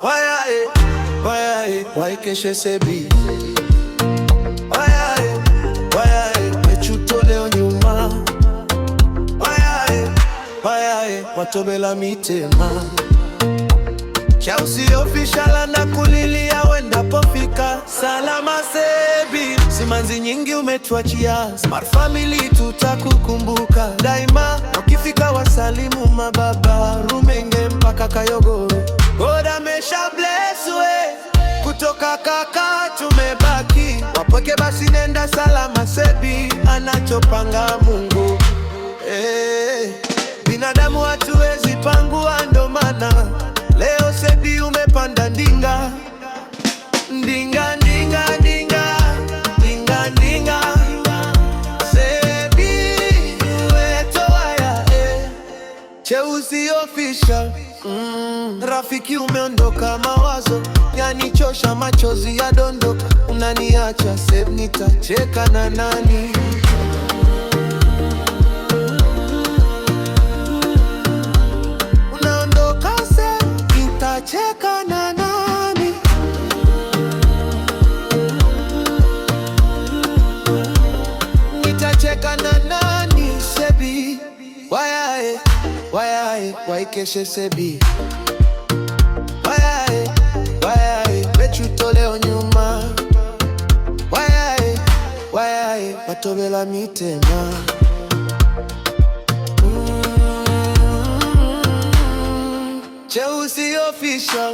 Wayae, wayae, waikeshe sebi. Wayae, wayae, mechuto leo nyuma. Wayae, wayae, watobela mitema. Chausi official na kulilia wenda pofika. Salama sebi, simanzi nyingi umetuachia. Smart family tutakukumbuka daima. Ukifika wasalimu mababa, Rumenge mpaka Kayogoro. God amesha bless we, kutoka kaka tumebaki. Wapoke basi nenda salama sebi, anachopanga Mungu. Binadamu hatuwezi pangua, ndo maana leo sebi umepanda ndinga. Ndinga, ndinga, ndinga, ndinga, ndinga. Sebi wetoaya, Cheusi official. Rafiki umeondoka, mawazo yanichosha, machozi ya dondoka. Unaniacha sebi, nitacheka na nani? Unaondoka sebi, nitacheka na nani? Nitacheka na nani sebi? Wayae, wayae, waikeshe sebi. Wayae, wayae, mechuto leo nyuma. Wayae, wayae, watobela mitema. Cheusi official.